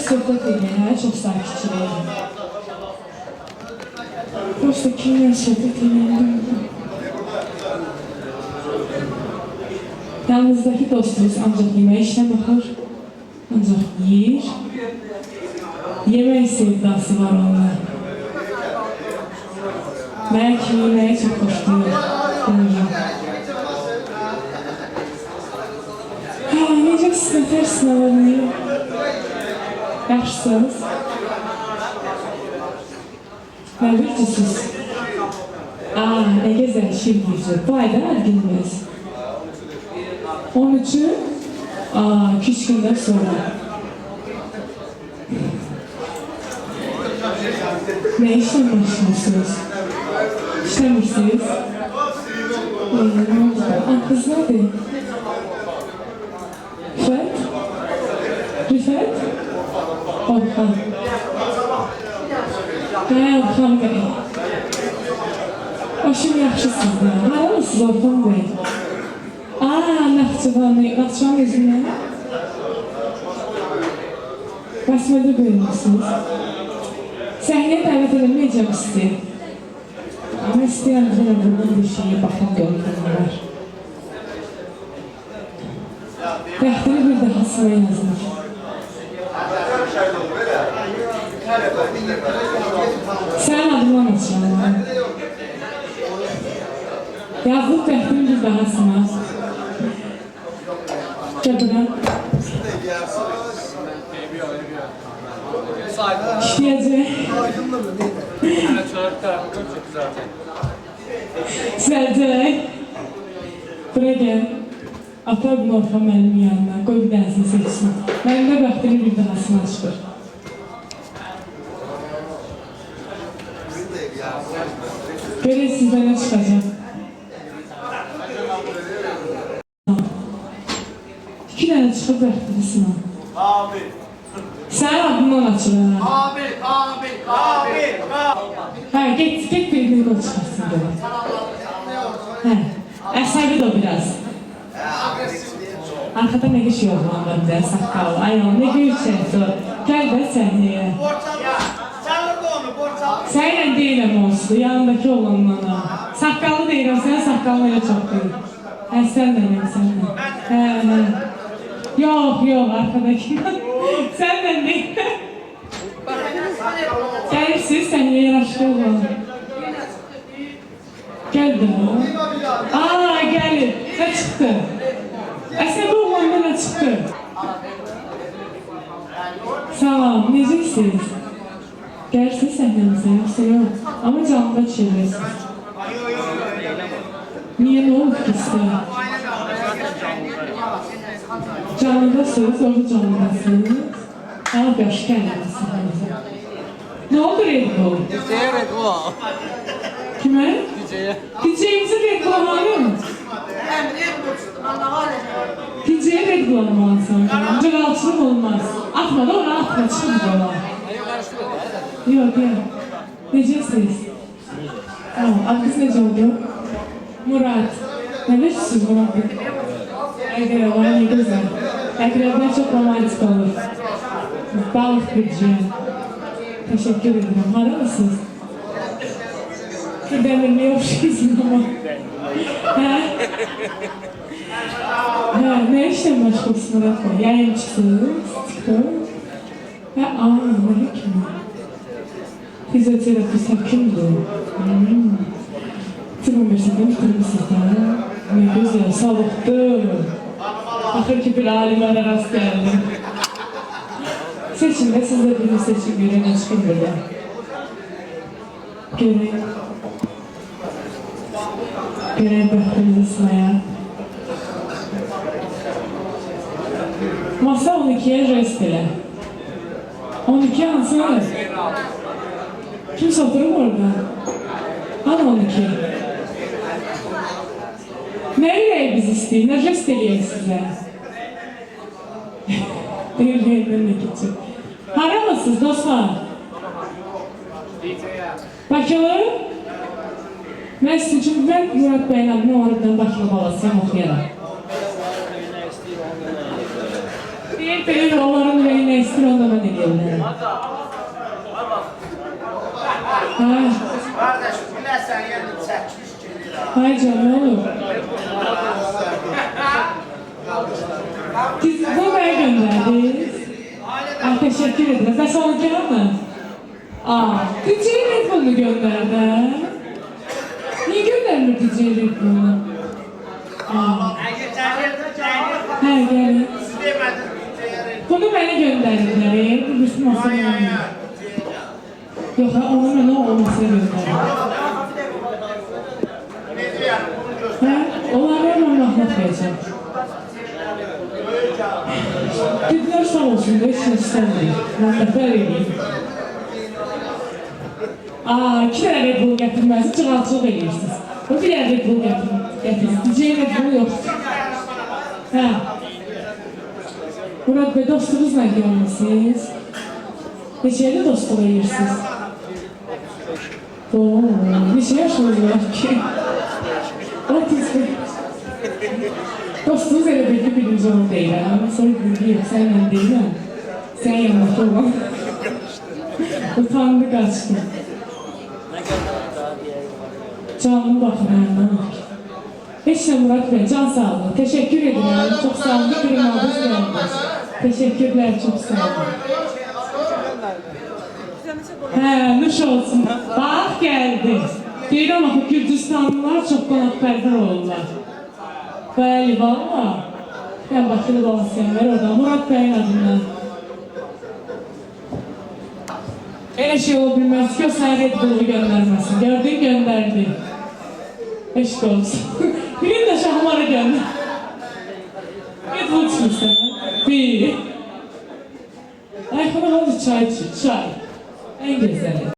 Söhbət edəyən çox sakitçiliyəm. Prosta kimlə söhbət edəyən yanınızdakı dostunuz ancaq yemək işinə baxır, ancaq yiyir. Yemək sevdası var onunla. Mənə kimi yeməyi çox xoşlayır. Necə sinətər sınavlarını yaxşısınız? Nə bilgisiniz? Nə gözəl şirkəcə. Bu ayda ədgilimiz. 13'ü 2 gündən sonra. Nə işlə başlamışsınız? İşləmirsiniz? Qız nədir? Rüfət? Rüfət? Orxan. Orxan bəy. Başım yaxşısınız da. Haralısınız Orxan bəy? Naxçıvan özündən. Basmada bölmüşsünüz. Səhnəyə dəvət edilməyəcəm istəyir. Ama istəyən buradan bir şeyə baxım görürəm var. Bəxtini bir daha sıraya yazılır. Sənin adından açıram. Yazılıb bəxtini bir daha sıraya. Gəbirəm. İşləyəcək. Düzəlcək. Buraya gəl. Apar bunu Orxan mənim yanına. Qoy bir dənsini seçsin. Mənim də bəxtini bir dahasını açdır. Görək sizdə nə çıxacaq. 2 dənə çıxıb bəxtini sınav. Sənin adından açılır. Abi. Get birini qoy çıxarsın görək. Əsəbi də o biraz. Arxada nə qəş yoxlanır bizə, saqqal. Ay o, nə görüşəcək o. Gəl də səhnəyə. Sənlə deyiləm onsuz, yanındakı olanlara. Saqqalı deyirəm, sənin saqqalın elə çox deyil. Sənlə. Yox, arxadakı. Sənlə deyiləm. Gəlirsiniz, səhnəyə yaraşıqlı olan. Gəldi o. Gəlir. Nə çıxdı? Əsəbi oğlanda nə çıxdı? Salam, necəsiniz? Gəlirsiniz səhnəmizə, yoxsa yox? Amma canlıda çevirirsiniz. Niyə, nə olub ki sizə? Canlıdasınız, orada canlıdasınız. Bəş gəlirsiniz səhnəmizə. Nə oldu Red Bull? Geceye Red Bull al. Kime? Geceye. Geceyimizi Red Bull alıyor mu? Geceye Red Bull almalısın. Cıgalçılık olmaz. Atma da ona atma, çıkın yola. Yok. Necəsiniz? Adınız necə oldu? Murat. Nə beşsiniz Murat? Əqrəb, ne güzel. Əqrəblər çox romantik olur. Balıq birciyə. Teşekkür ederim. Haralısınız? Demirli yapışırsınız. Ne işle meşgulsün Murat Bey? Yayıncısınız, TikTok. Ne kim? Fizyoterapist kimdi? Tırmırsadın, tırmırsızdan. Ne güzel, sağlıklı. Axır ki bir alimlərə rast gəldim. Seçimdə siz də birini seçim görək, nə çıxın burada. Görək bəxtinizi sınaya. Masa 12'ye jest elə. 12 hansı var? Kimsə oturur orada? Hanı 12? Nə eləyək biz istəyir? Nə jest eləyək sizə? Deyirləyəndən nə keçir? Haralasınız dostlar? Bakılı? Mən sizin üçün mən Murat bəyin adını oradan Bakılı balasıyam oxuyaram. Deyir, onların ürəyi nə istəyir, onda mən eləyirəm. Kardeşim, bilərsən, yəni çəkmiş gelir ha. Hay canım, ne olur? Siz bu bana gönderdiniz. Teşekkür ederiz. Nasıl olacak mı? DJ Redbun'u gönderdi. Niye göndermiyor DJ Redbun'u? Gelin. Bunu bana gönderdiler. Bu bizim masaya gönderdi. Yok, onu bana o masaya gönderdi. Onlara ben mahvetmeyeceğim. Dediler sağ olsun da hiç istemiyor. Rahmetler edeyim. 2 tane Red Bull getirmezse çıkartılık edirsiniz. O bir tane Red Bull getirmez. Diyeceğim Red Bull yok. Murat Bey, dostunuzla görmüşsünüz. Neçəli dostluq edirsiniz? Neçə yaşınız var ki? 31. Dostunuz elə bildi birinci onu deyiləm. Sonra bildi, yox, sənlə deyiləm. Sən yanmaqda olan. Utandı, qaçdı. Canım baxın, əlindən bak. Heç nə Murat Bey, can sağ olun. Teşekkür edirəm. Çox sağ olun. Qırmadınız gəldiniz. Teşekkürlər, çox sağ olun. Nuş olsun. Bax, gəldi. Deyirəm axı, Gürcistanlılar çox qonaqpərvər olurlar. Bəli, valla. Mən Bakılı balasıyam, ver oradan. Murat Bey'in adından. Elə şey ola bilməz ki, o sənə Red Bull'u göndərməsin. Gördün, gönderdi. Eşk olsun. Birini de şahmarı gönder. Red Bull içmişsən. Bir. Ayxana hadi çay içir, çay. En güzeli.